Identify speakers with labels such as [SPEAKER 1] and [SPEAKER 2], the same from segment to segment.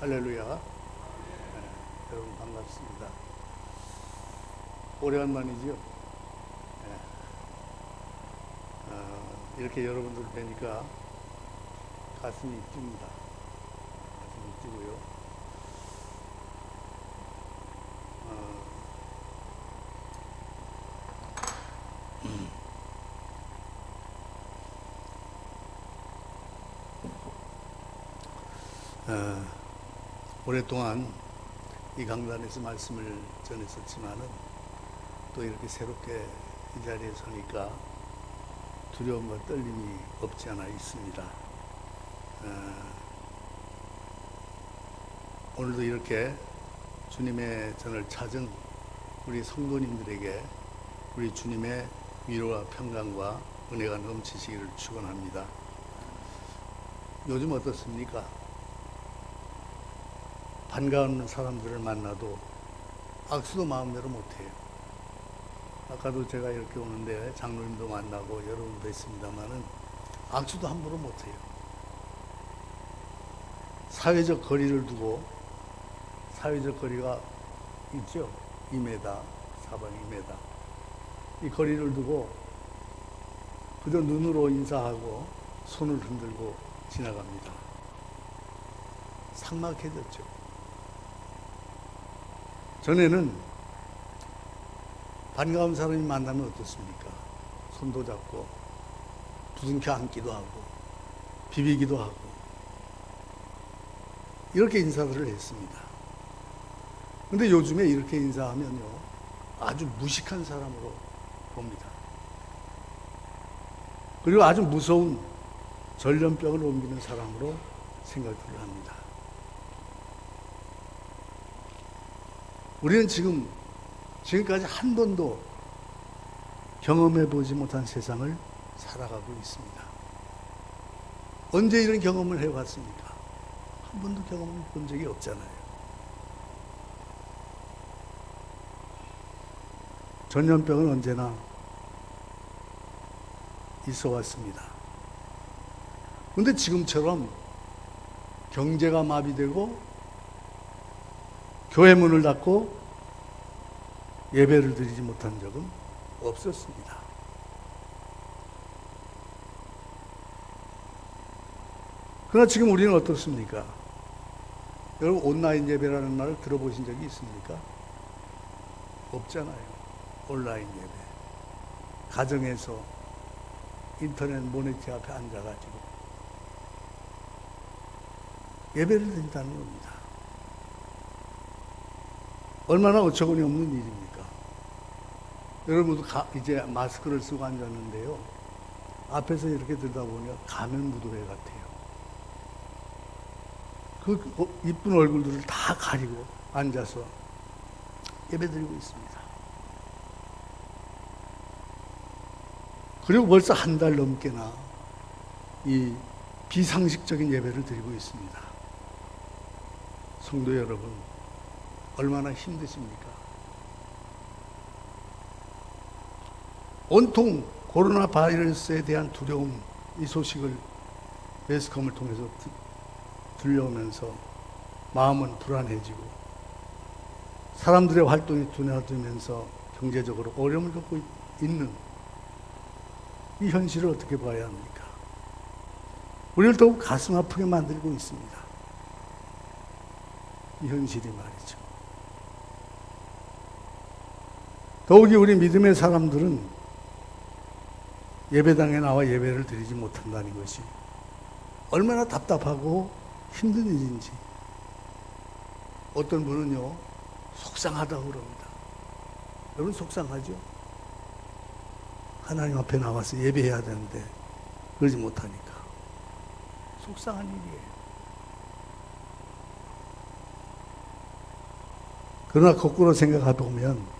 [SPEAKER 1] 할렐루야. 여러분 반갑습니다. 오래간만이죠. 이렇게 여러분들 뵈니까 가슴이 뜁니다. 가슴이 뛰고요. 오랫동안 이 강단에서 말씀을 전했었지만은 또 이렇게 새롭게 이 자리에 서니까 두려움과 떨림이 없지 않아 있습니다. 오늘도 이렇게 주님의 전을 찾은 우리 성도님들에게 우리 주님의 위로와 평강과 은혜가 넘치시기를 축원합니다. 요즘 어떻습니까? 반가운 사람들을 만나도 악수도 마음대로 못해요. 아까도 제가 이렇게 오는데 장로님도 만나고 여러분도 있습니다만은 악수도 함부로 못해요. 사회적 거리를 두고, 사회적 거리가 있죠. 2m, 사방 2m. 이 거리를 두고 그저 눈으로 인사하고 손을 흔들고 지나갑니다. 삭막해졌죠. 전에는 반가운 사람이 만나면 어떻습니까? 손도 잡고 부둥켜 안기도 하고 비비기도 하고 이렇게 인사들을 했습니다. 근데 요즘에 이렇게 인사하면요 아주 무식한 사람으로 봅니다. 그리고 아주 무서운 전염병을 옮기는 사람으로 생각들을 합니다. 우리는 지금까지 한 번도 경험해보지 못한 세상을 살아가고 있습니다. 언제 이런 경험을 해봤습니까? 한 번도 경험해 본 적이 없잖아요. 전염병은 언제나 있어 왔습니다. 그런데 지금처럼 경제가 마비되고 교회 문을 닫고 예배를 드리지 못한 적은 없었습니다. 그러나 지금 우리는 어떻습니까? 여러분 온라인 예배라는 말을 들어보신 적이 있습니까? 없잖아요. 온라인 예배. 가정에서 인터넷 모니터 앞에 앉아가지고 예배를 드린다는 겁니다. 얼마나 어처구니 없는 일입니까? 여러분도 이제 마스크를 쓰고 앉았는데요. 앞에서 이렇게 들다 보면 가면 무도회 같아요. 그 이쁜 얼굴들을 다 가리고 앉아서 예배드리고 있습니다. 그리고 벌써 한 달 넘게나 이 비상식적인 예배를 드리고 있습니다. 성도 여러분, 얼마나 힘드십니까? 온통 코로나 바이러스에 대한 두려움, 이 소식을 매스컴을 통해서 들려오면서 마음은 불안해지고 사람들의 활동이 둔화되면서 경제적으로 어려움을 겪고 있는 이 현실을 어떻게 봐야 합니까? 우리를 더욱 가슴 아프게 만들고 있습니다. 이 현실이 말이죠. 더욱이 우리 믿음의 사람들은 예배당에 나와 예배를 드리지 못한다는 것이 얼마나 답답하고 힘든 일인지 어떤 분은요 속상하다고 그럽니다. 여러분 속상하죠? 하나님 앞에 나와서 예배해야 되는데 그러지 못하니까 속상한 일이에요. 그러나 거꾸로 생각해 보면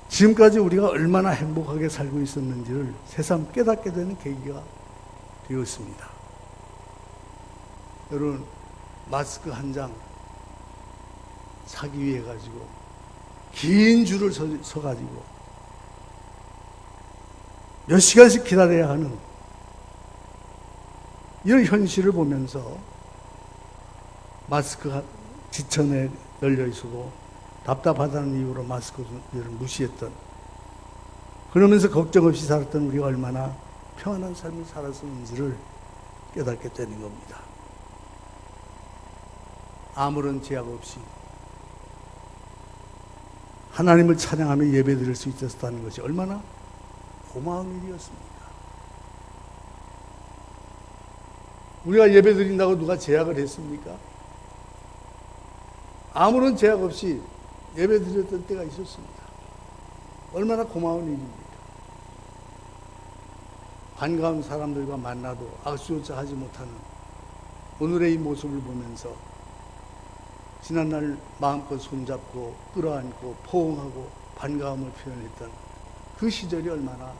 [SPEAKER 1] 지금까지 우리가 얼마나 행복하게 살고 있었는지를 새삼 깨닫게 되는 계기가 되었습니다. 여러분 마스크 한 장 사기 위해 가지고 긴 줄을 서가지고 몇 시간씩 기다려야 하는 이런 현실을 보면서 마스크가 지천에 열려 있어도 답답하다는 이유로 마스크를 무시했던, 그러면서 걱정 없이 살았던 우리가 얼마나 평안한 삶을 살았었는지를 깨닫게 되는 겁니다. 아무런 제약 없이 하나님을 찬양하며 예배드릴 수 있었다는 것이 얼마나 고마운 일이었습니까? 우리가 예배드린다고 누가 제약을 했습니까? 아무런 제약 없이 예배드렸던 때가 있었습니다. 얼마나 고마운 일입니까? 반가운 사람들과 만나도 악수조차 하지 못하는 오늘의 이 모습을 보면서 지난날 마음껏 손잡고 끌어안고 포옹하고 반가움을 표현했던 그 시절이 얼마나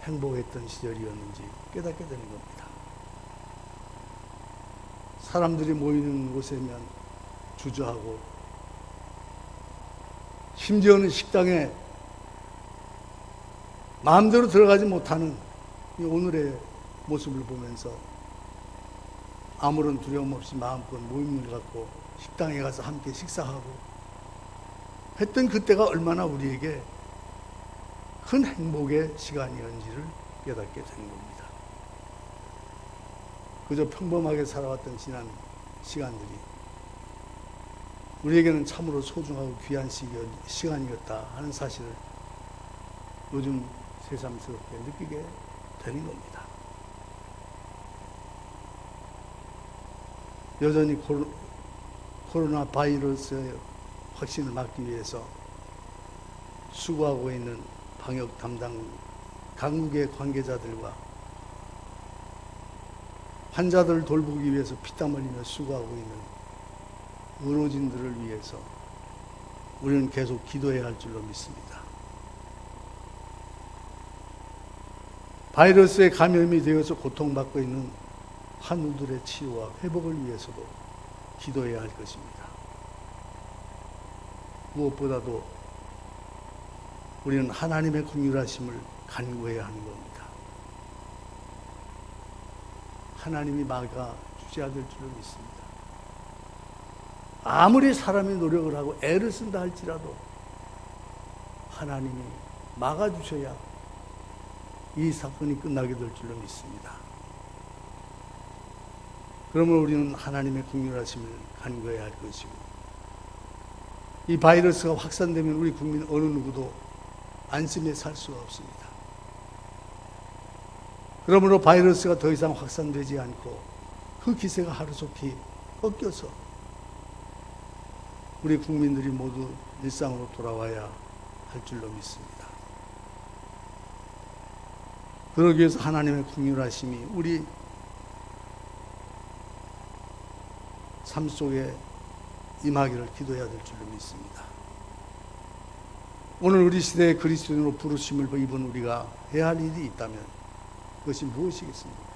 [SPEAKER 1] 행복했던 시절이었는지 깨닫게 되는 겁니다. 사람들이 모이는 곳에면 주저하고, 심지어는 식당에 마음대로 들어가지 못하는 이 오늘의 모습을 보면서 아무런 두려움 없이 마음껏 모임을 갖고 식당에 가서 함께 식사하고 했던 그때가 얼마나 우리에게 큰 행복의 시간이었는지를 깨닫게 되는 겁니다. 그저 평범하게 살아왔던 지난 시간들이 우리에게는 참으로 소중하고 귀한 시간이었다 하는 사실을 요즘 새삼스럽게 느끼게 되는 겁니다. 여전히 코로나 바이러스의 확진을 막기 위해서 수고하고 있는 방역 담당 강국의 관계자들과 환자들을 돌보기 위해서 피땀 흘리며 수고하고 있는 의료진들을 위해서 우리는 계속 기도해야 할 줄로 믿습니다. 바이러스에 감염이 되어서 고통받고 있는 환우들의 치유와 회복을 위해서도 기도해야 할 것입니다. 무엇보다도 우리는 하나님의 긍휼하심을 간구해야 하는 겁니다. 하나님이 막아주셔야 될 줄로 믿습니다. 아무리 사람이 노력을 하고 애를 쓴다 할지라도 하나님이 막아주셔야 이 사건이 끝나게 될 줄로 믿습니다. 그러면 우리는 하나님의 긍휼하심을 간구해야 할 것이고, 이 바이러스가 확산되면 우리 국민 어느 누구도 안심해 살 수가 없습니다. 그러므로 바이러스가 더 이상 확산되지 않고 그 기세가 하루속히 꺾여서 우리 국민들이 모두 일상으로 돌아와야 할 줄로 믿습니다. 그러기 위해서 하나님의 긍휼하심이 우리 삶 속에 임하기를 기도해야 될 줄로 믿습니다. 오늘 우리 시대에 그리스도인으로 부르심을 입은 우리가 해야 할 일이 있다면 그것이 무엇이겠습니까?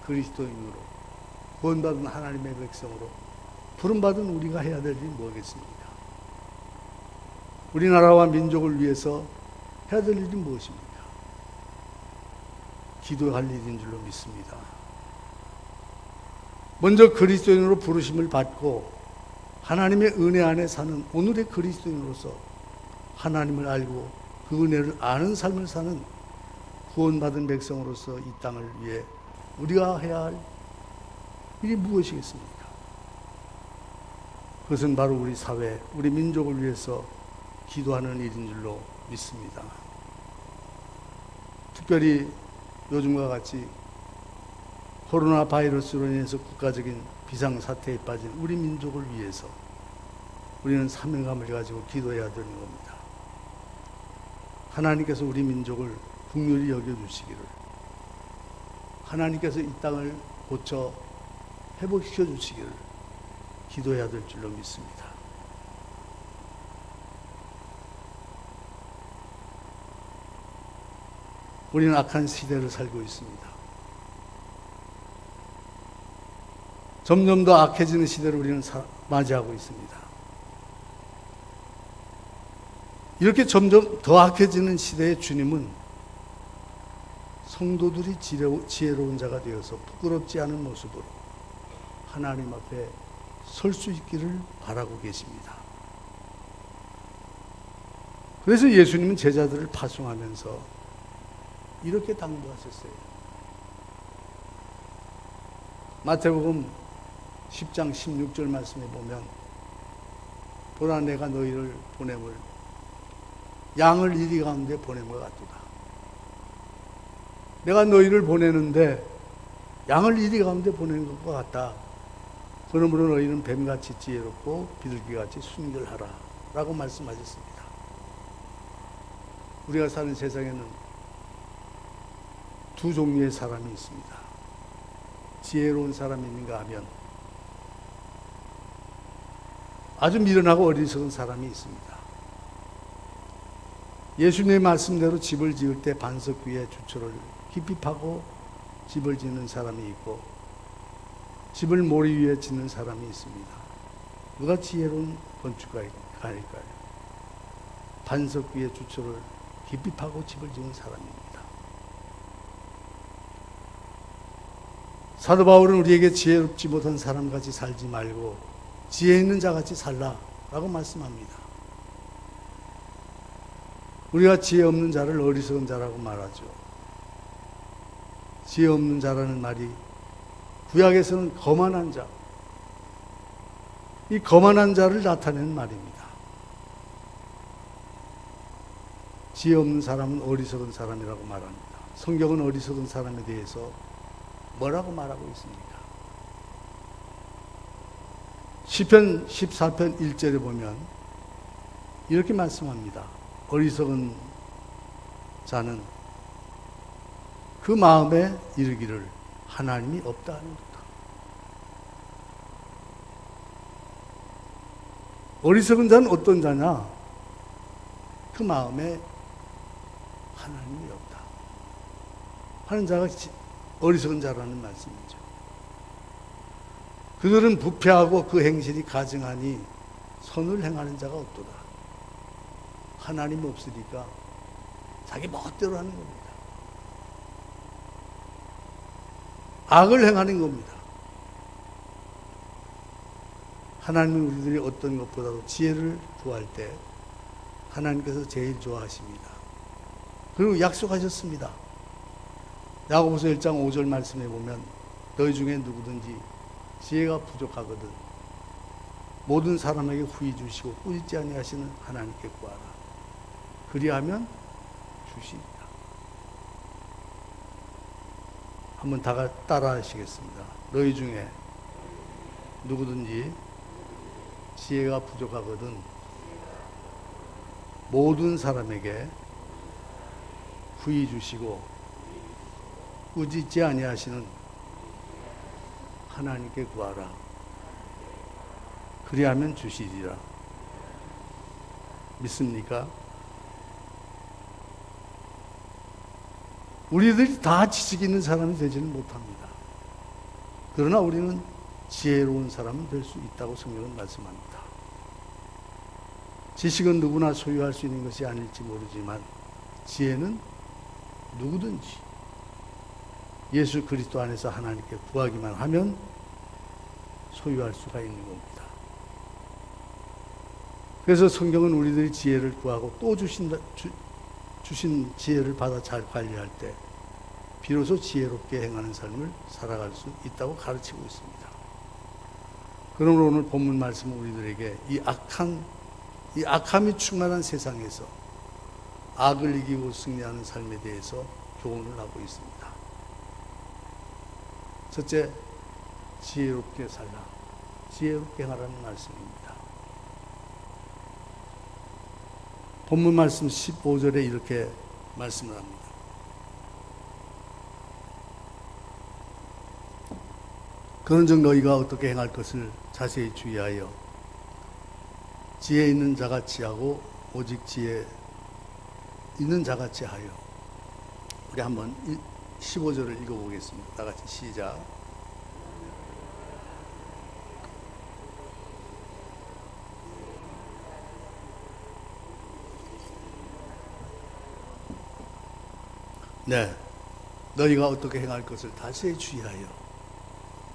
[SPEAKER 1] 그리스도인으로 구원받은 하나님의 백성으로 부름받은 우리가 해야 될 일이 뭐겠습니까? 우리나라와 민족을 위해서 해야 될 일이 무엇입니까? 기도할 일인 줄로 믿습니다. 먼저 그리스도인으로 부르심을 받고 하나님의 은혜 안에 사는 오늘의 그리스도인으로서 하나님을 알고 그 은혜를 아는 삶을 사는 구원받은 백성으로서 이 땅을 위해 우리가 해야 할 일이 무엇이겠습니까? 그것은 바로 우리 사회, 우리 민족을 위해서 기도하는 일인 줄로 믿습니다. 특별히 요즘과 같이 코로나 바이러스로 인해서 국가적인 비상사태에 빠진 우리 민족을 위해서 우리는 사명감을 가지고 기도해야 되는 겁니다. 하나님께서 우리 민족을 긍휼히 여겨주시기를, 하나님께서 이 땅을 고쳐 회복시켜 주시기를 기도해야 될 줄로 믿습니다. 우리는 악한 시대를 살고 있습니다. 점점 더 악해지는 시대를 우리는 맞이하고 있습니다. 이렇게 점점 더 악해지는 시대의 주님은 성도들이 지혜로운 자가 되어서 부끄럽지 않은 모습으로 하나님 앞에 설 수 있기를 바라고 계십니다. 그래서 예수님은 제자들을 파송하면서 이렇게 당부하셨어요. 마태복음 10장 16절 말씀에 보면 보라 내가 너희를 보냄을 양을 이리 가운데 보냄을 같도다. 내가 너희를 보내는데 양을 이리 가운데 보내는 것과 같다. 그러므로 너희는 뱀같이 지혜롭고 비둘기같이 순결하라 라고 말씀하셨습니다. 우리가 사는 세상에는 두 종류의 사람이 있습니다. 지혜로운 사람이 있는가 하면 아주 미련하고 어리석은 사람이 있습니다. 예수님의 말씀대로 집을 지을 때 반석 위에 주초를 깊이 파고 집을 짓는 사람이 있고 집을 모리 위에 짓는 사람이 있습니다. 누가 지혜로운 건축가일까요? 반석 위에 주초를 깊이 파고 집을 짓는 사람입니다. 사도 바울은 우리에게 지혜롭지 못한 사람같이 살지 말고 지혜 있는 자같이 살라라고 말씀합니다. 우리가 지혜 없는 자를 어리석은 자라고 말하죠. 지혜 없는 자라는 말이 구약에서는 거만한 자, 이 거만한 자를 나타내는 말입니다. 지혜 없는 사람은 어리석은 사람이라고 말합니다. 성경은 어리석은 사람에 대해서 뭐라고 말하고 있습니까? 시편 14편 1절에 보면 이렇게 말씀합니다. 어리석은 자는 그 마음에 이르기를 하나님이 없다 하는도다. 어리석은 자는 어떤 자냐? 그 마음에 하나님이 없다 하는 자가 어리석은 자라는 말씀이죠. 그들은 부패하고 그 행실이 가증하니 선을 행하는 자가 없도다. 하나님 없으니까 자기 멋대로 하는 겁니다. 악을 행하는 겁니다. 하나님은 우리들이 어떤 것보다도 지혜를 구할 때 하나님께서 제일 좋아하십니다. 그리고 약속하셨습니다. 야고보서 1장 5절 말씀에 보면 너희 중에 누구든지 지혜가 부족하거든 모든 사람에게 후히 주시고 꾸짖지 아니하시는 하나님께 구하라. 그리하면 주시리라. 한번 다 따라 하시겠습니다. 너희 중에 누구든지 지혜가 부족하거든 모든 사람에게 후히 주시고 꾸짖지 아니하시는 하나님께 구하라. 그리하면 주시리라. 믿습니까? 우리들이 다 지식 있는 사람이 되지는 못합니다. 그러나 우리는 지혜로운 사람은 될 수 있다고 성경은 말씀합니다. 지식은 누구나 소유할 수 있는 것이 아닐지 모르지만 지혜는 누구든지 예수 그리스도 안에서 하나님께 구하기만 하면 소유할 수가 있는 겁니다. 그래서 성경은 우리들이 지혜를 구하고 또 주신 지혜를 받아 잘 관리할 때 비로소 지혜롭게 행하는 삶을 살아갈 수 있다고 가르치고 있습니다. 그러므로 오늘 본문 말씀은 우리들에게 이 악함이 충만한 세상에서 악을 이기고 승리하는 삶에 대해서 교훈을 하고 있습니다. 첫째, 지혜롭게 살라. 지혜롭게 하라는 말씀입니다. 본문 말씀 15절에 이렇게 말씀을 합니다. 그런즉 너희가 어떻게 행할 것을 자세히 주의하여 지혜 있는 자같이 하고 오직 지혜 있는 자같이 하여. 우리 한번 15절을 읽어보겠습니다. 다 같이 시작. 네, 너희가 어떻게 행할 것을 다시 주의하여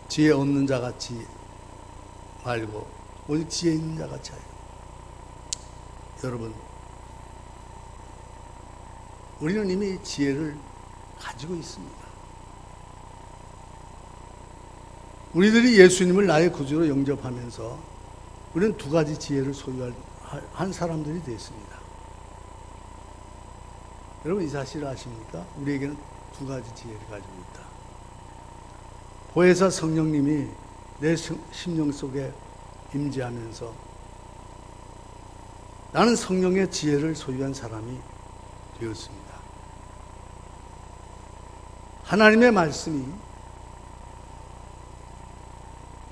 [SPEAKER 1] 지혜 없는 자 같이 말고 오직 지혜 있는 자 같이 하여. 여러분, 우리는 이미 지혜를 가지고 있습니다. 우리들이 예수님을 나의 구주로 영접하면서 우리는 두 가지 지혜를 소유한 사람들이 되었습니다. 여러분, 이 사실을 아십니까? 우리에게는 두 가지 지혜를 가지고 있다. 보혜사 성령님이 내 심령 속에 임재하면서 나는 성령의 지혜를 소유한 사람이 되었습니다. 하나님의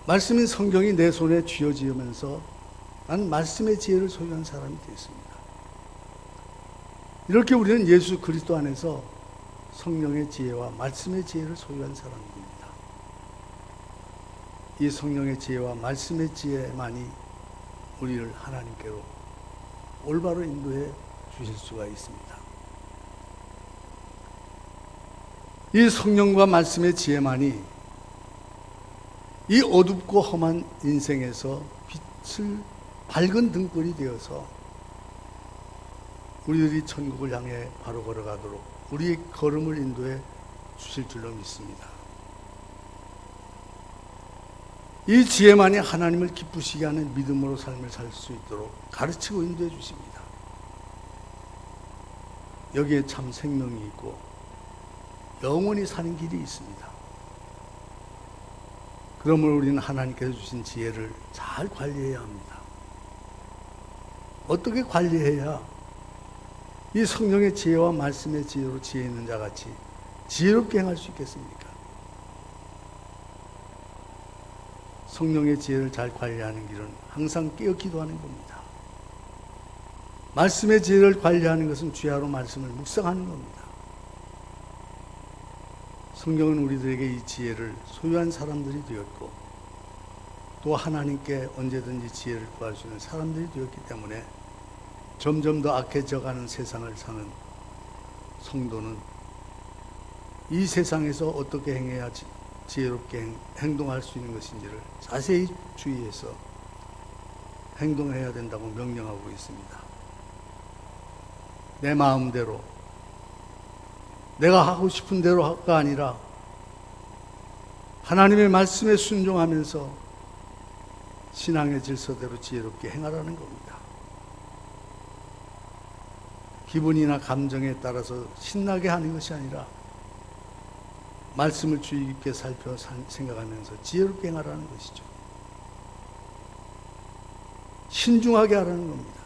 [SPEAKER 1] 말씀인 성경이 내 손에 쥐어지으면서 나는 말씀의 지혜를 소유한 사람이 되었습니다. 이렇게 우리는 예수 그리스도 안에서 성령의 지혜와 말씀의 지혜를 소유한 사람입니다. 이 성령의 지혜와 말씀의 지혜만이 우리를 하나님께로 올바로 인도해 주실 수가 있습니다. 이 성령과 말씀의 지혜만이 이 어둡고 험한 인생에서 빛을 밝은 등불이 되어서 우리들이 천국을 향해 바로 걸어가도록 우리의 걸음을 인도해 주실 줄로 믿습니다. 이 지혜만이 하나님을 기쁘시게 하는 믿음으로 삶을 살 수 있도록 가르치고 인도해 주십니다. 여기에 참 생명이 있고 영원히 사는 길이 있습니다. 그러므로 우리는 하나님께서 주신 지혜를 잘 관리해야 합니다. 어떻게 관리해야 이 성령의 지혜와 말씀의 지혜로 지혜 있는 자 같이 지혜롭게 행할 수 있겠습니까? 성령의 지혜를 잘 관리하는 길은 항상 깨어 기도하는 겁니다. 말씀의 지혜를 관리하는 것은 주야로 말씀을 묵상하는 겁니다. 성경은 우리들에게 이 지혜를 소유한 사람들이 되었고 또 하나님께 언제든지 지혜를 구할 수 있는 사람들이 되었기 때문에 점점 더 악해져가는 세상을 사는 성도는 이 세상에서 어떻게 행해야 지혜롭게 행동할 수 있는 것인지를 자세히 주의해서 행동해야 된다고 명령하고 있습니다. 내 마음대로 내가 하고 싶은 대로가 아니라 하나님의 말씀에 순종하면서 신앙의 질서대로 지혜롭게 행하라는 겁니다. 기분이나 감정에 따라서 신나게 하는 것이 아니라 말씀을 주의 깊게 살펴 생각하면서 지혜롭게 행하라는 것이죠. 신중하게 하라는 겁니다.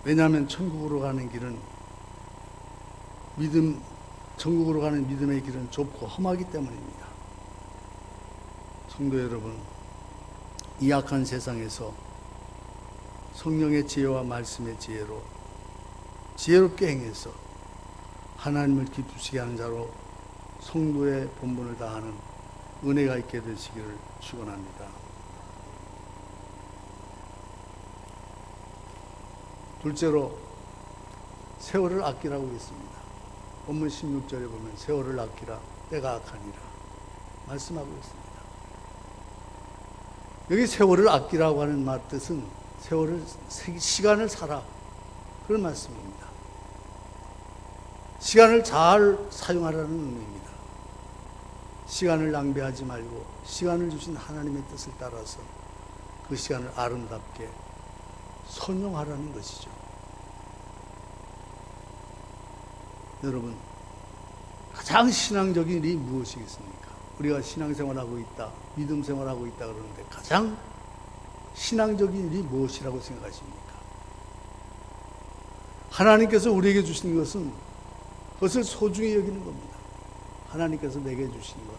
[SPEAKER 1] 왜냐하면 천국으로 가는 길은 천국으로 가는 믿음의 길은 좁고 험하기 때문입니다. 성도 여러분, 이 악한 세상에서 성령의 지혜와 말씀의 지혜로 지혜롭게 행해서 하나님을 기쁘시게 하는 자로 성도의 본분을 다하는 은혜가 있게 되시기를 축원합니다. 둘째로 세월을 아끼라고 했습니다. 본문 16절에 보면 세월을 아끼라 때가 악하니라 말씀하고 있습니다. 여기 세월을 아끼라고 하는 말 뜻은 시간을 살아 그런 말씀입니다. 시간을 잘 사용하라는 의미입니다. 시간을 낭비하지 말고 시간을 주신 하나님의 뜻을 따라서 그 시간을 아름답게 선용하라는 것이죠. 여러분, 가장 신앙적인 일이 무엇이겠습니까? 우리가 신앙생활하고 있다, 믿음생활하고 있다 그러는데 가장 신앙적인 일이 무엇이라고 생각하십니까? 하나님께서 우리에게 주신 것은 그것을 소중히 여기는 겁니다. 하나님께서 내게 주신 것,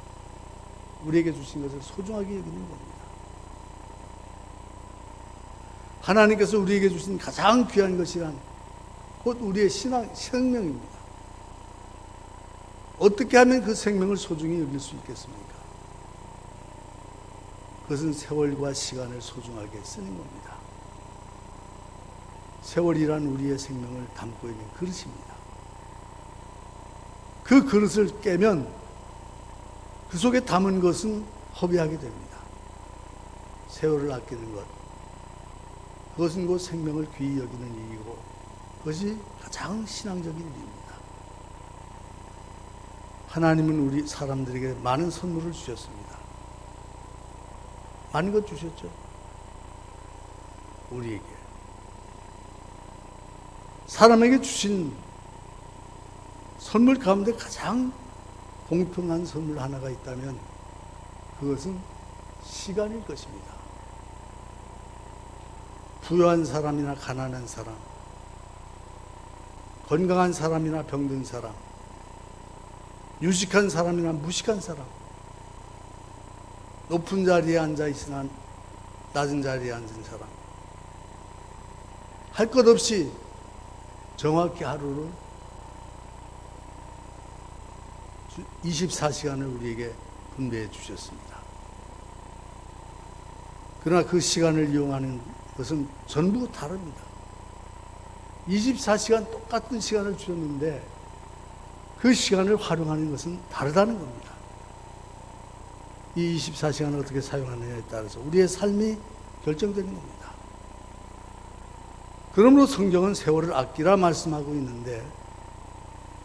[SPEAKER 1] 우리에게 주신 것을 소중하게 여기는 겁니다. 하나님께서 우리에게 주신 가장 귀한 것이란 곧 우리의 생명입니다. 어떻게 하면 그 생명을 소중히 여길 수 있겠습니까? 그것은 세월과 시간을 소중하게 쓰는 겁니다. 세월이란 우리의 생명을 담고 있는 그릇입니다. 그 그릇을 깨면 그 속에 담은 것은 허비하게 됩니다. 세월을 아끼는 것, 그것은 곧 생명을 귀히 여기는 일이고 그것이 가장 신앙적인 일입니다. 하나님은 우리 사람들에게 많은 선물을 주셨습니다. 많은 것 주셨죠. 우리에게. 사람에게 주신 선물 가운데 가장 공평한 선물 하나가 있다면 그것은 시간일 것입니다. 부유한 사람이나 가난한 사람, 건강한 사람이나 병든 사람, 유식한 사람이나 무식한 사람, 높은 자리에 앉아 있으나 낮은 자리에 앉은 사람, 할 것 없이 정확히 하루를 24시간을 우리에게 분배해 주셨습니다. 그러나 그 시간을 이용하는 것은 전부 다릅니다. 24시간 똑같은 시간을 주셨는데 그 시간을 활용하는 것은 다르다는 겁니다. 이 24시간을 어떻게 사용하느냐에 따라서 우리의 삶이 결정되는 겁니다. 그러므로 성경은 세월을 아끼라 말씀하고 있는데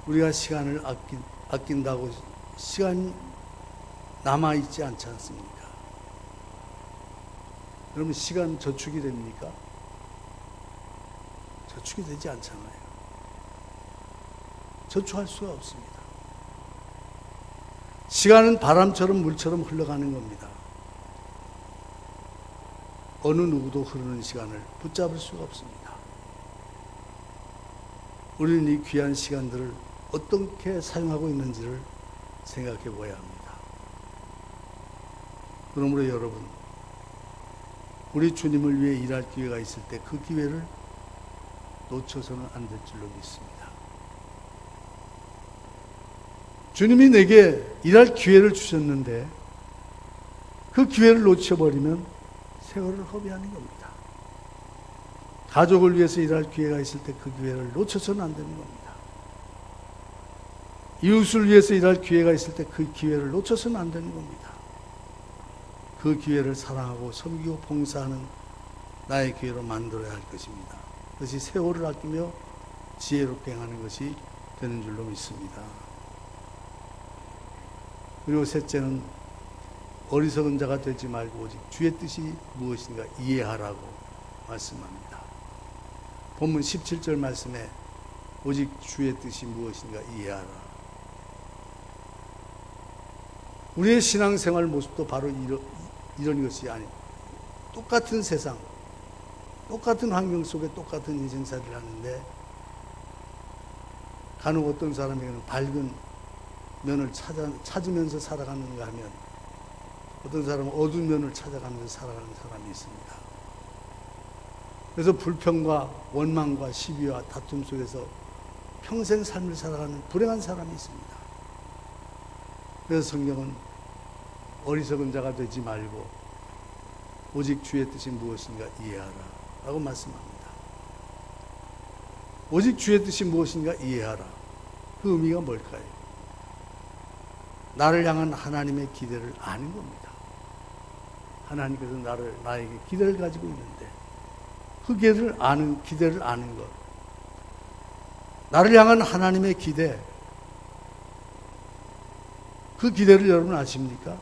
[SPEAKER 1] 우리가 시간을 아낀다고 시간이 남아있지 않지 않습니까? 여러분, 시간 저축이 됩니까? 저축이 되지 않잖아요. 저축할 수가 없습니다. 시간은 바람처럼 물처럼 흘러가는 겁니다. 어느 누구도 흐르는 시간을 붙잡을 수가 없습니다. 우리는 이 귀한 시간들을 어떻게 사용하고 있는지를 생각해 보아야 합니다. 그러므로 여러분, 우리 주님을 위해 일할 기회가 있을 때 그 기회를 놓쳐서는 안 될 줄로 믿습니다. 주님이 내게 일할 기회를 주셨는데 그 기회를 놓쳐버리면 세월을 허비하는 겁니다. 가족을 위해서 일할 기회가 있을 때 그 기회를 놓쳐서는 안 되는 겁니다. 이웃을 위해서 일할 기회가 있을 때 그 기회를 놓쳐서는 안 되는 겁니다. 그 기회를 사랑하고 섬기고 봉사하는 나의 기회로 만들어야 할 것입니다. 그것이 세월을 아끼며 지혜롭게 행하는 것이 되는 줄로 믿습니다. 그리고 셋째는 어리석은 자가 되지 말고 오직 주의 뜻이 무엇인가 이해하라고 말씀합니다. 본문 17절 말씀에 오직 주의 뜻이 무엇인가 이해하라. 우리의 신앙생활 모습도 바로 이런 것이 아니, 똑같은 세상, 똑같은 환경 속에 똑같은 인생살이를 하는데 간혹 어떤 사람에게는 밝은 면을 찾으면서 살아가는가 하면 어떤 사람은 어두운 면을 찾아가면서 살아가는 사람이 있습니다. 그래서 불평과 원망과 시비와 다툼 속에서 평생 삶을 살아가는 불행한 사람이 있습니다. 그래서 성경은 어리석은 자가 되지 말고 오직 주의 뜻이 무엇인가 이해하라 라고 말씀합니다. 오직 주의 뜻이 무엇인가 이해하라. 그 의미가 뭘까요? 나를 향한 하나님의 기대를 아는 겁니다. 하나님께서 나에게 기대를 가지고 있는데 그 기대를 아는 것. 나를 향한 하나님의 기대, 그 기대를 여러분 아십니까?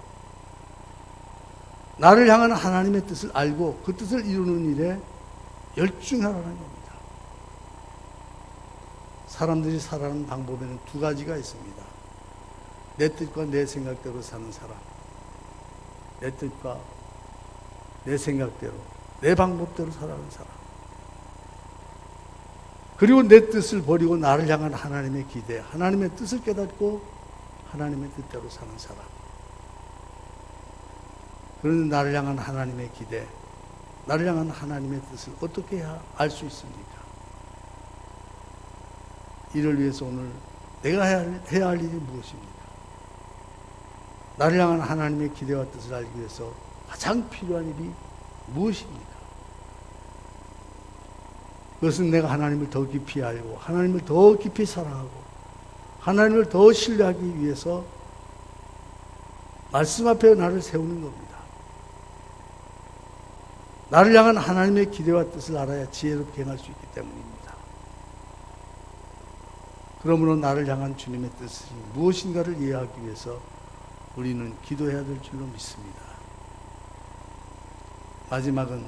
[SPEAKER 1] 나를 향한 하나님의 뜻을 알고 그 뜻을 이루는 일에 열중하라는 겁니다. 사람들이 살아가는 방법에는 두 가지가 있습니다. 내 뜻과 내 생각대로 사는 사람, 내 뜻과 내 생각대로, 내 방법대로 살아가는 사람, 그리고 내 뜻을 버리고 나를 향한 하나님의 기대, 하나님의 뜻을 깨닫고 하나님의 뜻대로 사는 사람. 그런데 나를 향한 하나님의 기대, 나를 향한 하나님의 뜻을 어떻게 알 수 있습니까? 이를 위해서 오늘 내가 해야 할 일이 무엇입니까? 나를 향한 하나님의 기대와 뜻을 알기 위해서 가장 필요한 일이 무엇입니까? 그것은 내가 하나님을 더 깊이 알고 하나님을 더 깊이 사랑하고 하나님을 더 신뢰하기 위해서 말씀 앞에 나를 세우는 겁니다. 나를 향한 하나님의 기대와 뜻을 알아야 지혜롭게 행할 수 있기 때문입니다. 그러므로 나를 향한 주님의 뜻이 무엇인가를 이해하기 위해서 우리는 기도해야 될 줄로 믿습니다. 마지막은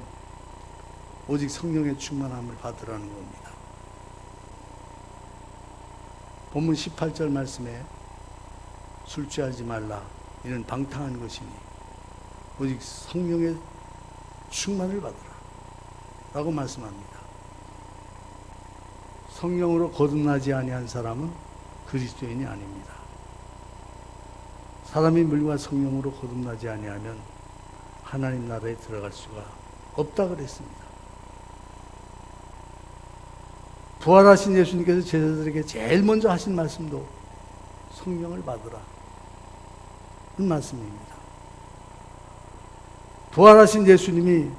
[SPEAKER 1] 오직 성령의 충만함을 받으라는 겁니다. 본문 18절 말씀에 술 취하지 말라 이는 방탕한 것이니 오직 성령의 충만을 받으라 라고 말씀합니다. 성령으로 거듭나지 아니한 사람은 그리스도인이 아닙니다. 사람이 물과 성령으로 거듭나지 아니하면 하나님 나라에 들어갈 수가 없다 그랬습니다. 부활하신 예수님께서 제자들에게 제일 먼저 하신 말씀도 성령을 받으라 그 말씀입니다. 부활하신 예수님이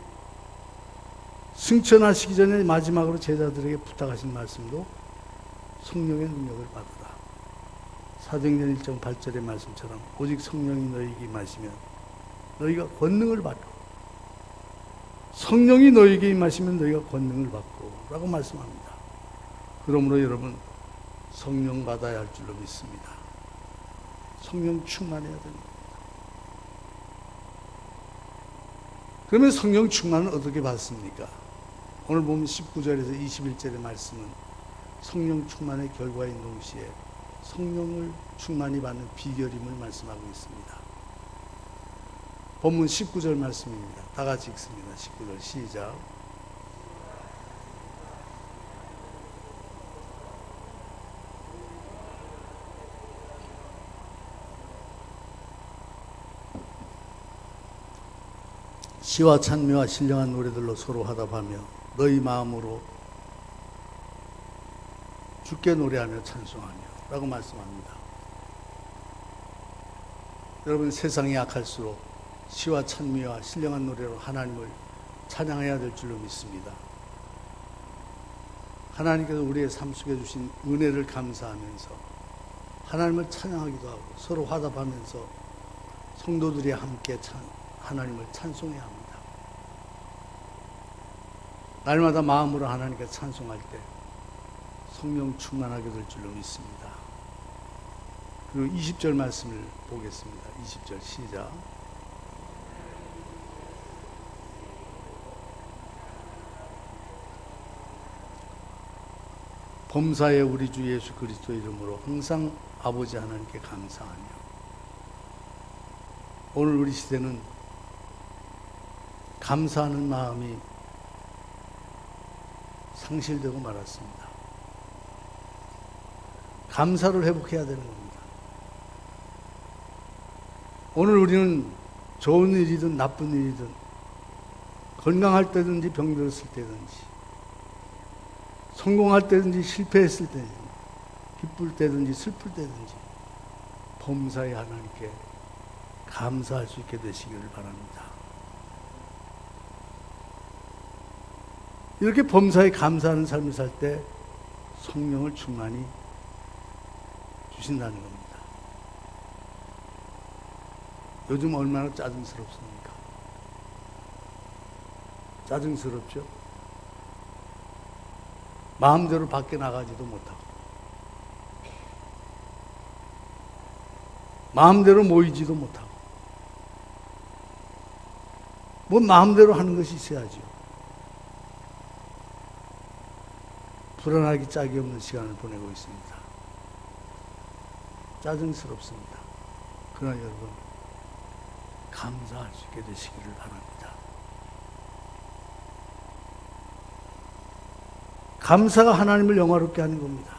[SPEAKER 1] 승천하시기 전에 마지막으로 제자들에게 부탁하신 말씀도 성령의 능력을 받으라. 사도행전 1장 8절의 말씀처럼 오직 성령이 너희에게 임하시면 너희가 권능을 받고 성령이 너희에게 임하시면 너희가 권능을 받고 라고 말씀합니다. 그러므로 여러분 성령 받아야 할 줄로 믿습니다. 성령 충만해야 됩니다. 그러면 성령 충만은 어떻게 받습니까? 오늘 보면 19절에서 21절의 말씀은 성령 충만의 결과인 동시에 성령을 충만히 받는 비결임을 말씀하고 있습니다. 본문 19절 말씀입니다. 다 같이 읽습니다. 19절 시작. 시와 찬미와 신령한 노래들로 서로 화답하며 너희 마음으로 주께 노래하며 찬송하며 라고 말씀합니다. 여러분 세상이 약할수록 시와 찬미와 신령한 노래로 하나님을 찬양해야 될 줄로 믿습니다. 하나님께서 우리의 삶 속에 주신 은혜를 감사하면서 하나님을 찬양하기도 하고 서로 화답하면서 성도들이 함께 하나님을 찬송해야 합니다. 날마다 마음으로 하나님께 찬송할 때 성령 충만하게 될 줄로 믿습니다. 그리고 20절 말씀을 보겠습니다. 20절 시작. 범사에 우리 주 예수 그리스도 이름으로 항상 아버지 하나님께 감사하며. 오늘 우리 시대는 감사하는 마음이 상실되고 말았습니다. 감사를 회복해야 되는 겁니다. 오늘 우리는 좋은 일이든 나쁜 일이든 건강할 때든지 병들었을 때든지 성공할 때든지 실패했을 때든지 기쁠 때든지 슬플 때든지 범사에 하나님께 감사할 수 있게 되시기를 바랍니다. 이렇게 범사에 감사하는 삶을 살 때 성령을 충만히 주신다는 겁니다. 요즘 얼마나 짜증스럽습니까? 짜증스럽죠? 마음대로 밖에 나가지도 못하고 마음대로 모이지도 못하고 뭐 마음대로 하는 것이 있어야죠. 불안하기 짝이 없는 시간을 보내고 있습니다. 짜증스럽습니다. 그러나 여러분 감사할 수 있게 되시기를 바랍니다. 감사가 하나님을 영화롭게 하는 겁니다.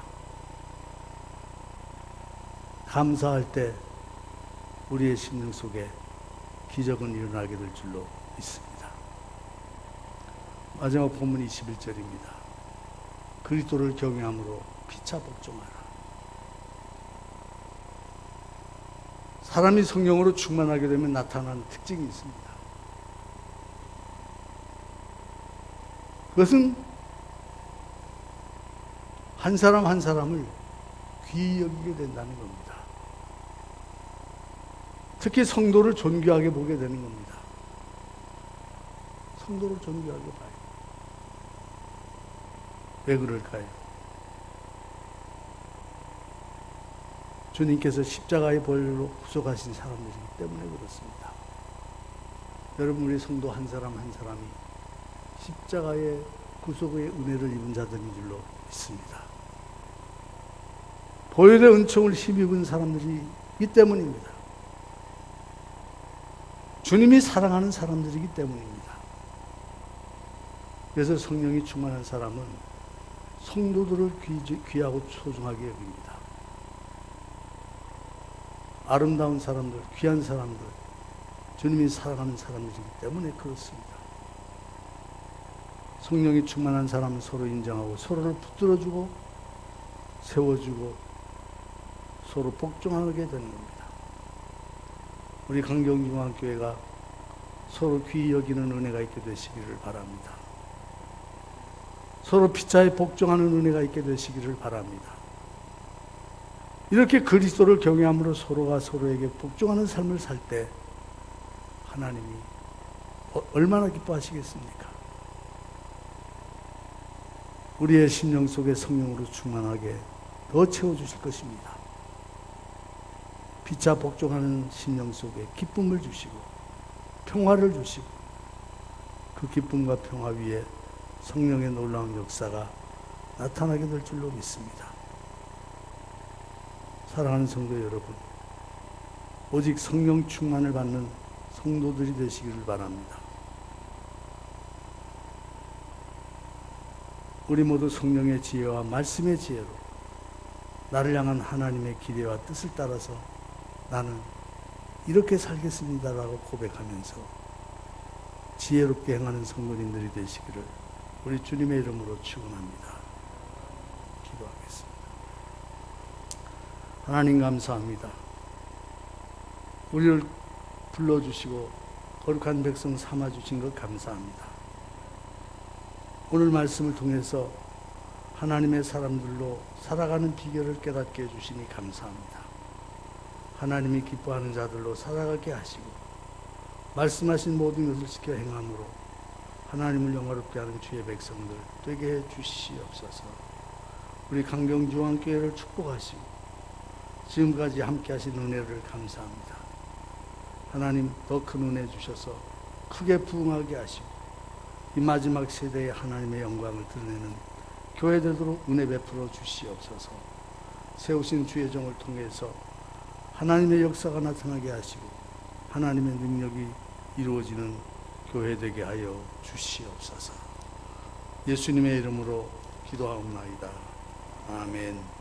[SPEAKER 1] 감사할 때 우리의 심령 속에 기적은 일어나게 될 줄로 믿습니다. 마지막 본문 21절입니다. 그리스도를 경외함으로 피차 복종하라. 사람이 성령으로 충만하게 되면 나타나는 특징이 있습니다. 그것은 한 사람 한 사람을 귀히 여기게 된다는 겁니다. 특히 성도를 존귀하게 보게 되는 겁니다. 성도를 존귀하게 봐요. 왜 그럴까요? 주님께서 십자가의 벌로 구속하신 사람들이기 때문에 그렇습니다. 여러분, 우리 성도 한 사람 한 사람이 십자가의 구속의 은혜를 입은 자들인 줄로 믿습니다. 보혈의 은총을 힘입은 사람들이기 때문입니다. 주님이 사랑하는 사람들이기 때문입니다. 그래서 성령이 충만한 사람은 성도들을 귀하고 소중하게 여깁니다. 아름다운 사람들, 귀한 사람들, 주님이 사랑하는 사람들이기 때문에 그렇습니다. 성령이 충만한 사람은 서로 인정하고 서로를 붙들어주고 세워주고 서로 복종하게 되는 겁니다. 우리 강경중앙교회가 서로 귀히 여기는 은혜가 있게 되시기를 바랍니다. 서로 피차에 복종하는 은혜가 있게 되시기를 바랍니다. 이렇게 그리스도를 경외함으로 서로가 서로에게 복종하는 삶을 살 때 하나님이 얼마나 기뻐하시겠습니까? 우리의 심령 속에 성령으로 충만하게 더 채워주실 것입니다. 피차 복종하는 심령 속에 기쁨을 주시고 평화를 주시고 그 기쁨과 평화 위에 성령의 놀라운 역사가 나타나게 될 줄로 믿습니다. 사랑하는 성도 여러분, 오직 성령 충만을 받는 성도들이 되시기를 바랍니다. 우리 모두 성령의 지혜와 말씀의 지혜로 나를 향한 하나님의 기대와 뜻을 따라서 나는 이렇게 살겠습니다라고 고백하면서 지혜롭게 행하는 성도님들이 되시기를 우리 주님의 이름으로 축원합니다. 기도하겠습니다. 하나님 감사합니다. 우리를 불러주시고 거룩한 백성 삼아주신 것 감사합니다. 오늘 말씀을 통해서 하나님의 사람들로 살아가는 비결을 깨닫게 해주시니 감사합니다. 하나님이 기뻐하는 자들로 살아가게 하시고 말씀하신 모든 것을 지켜 행함으로 하나님을 영화롭게 하는 주의 백성들 되게 해 주시옵소서. 우리 강경중앙교회를 축복하시고 지금까지 함께 하신 은혜를 감사합니다. 하나님 더 큰 은혜 주셔서 크게 부흥하게 하시고 이 마지막 세대에 하나님의 영광을 드러내는 교회 되도록 은혜 베풀어 주시옵소서. 세우신 주의 종을 통해서 하나님의 역사가 나타나게 하시고 하나님의 능력이 이루어지는 교회 되게 하여 주시옵소서. 예수님의 이름으로 기도하옵나이다. 아멘.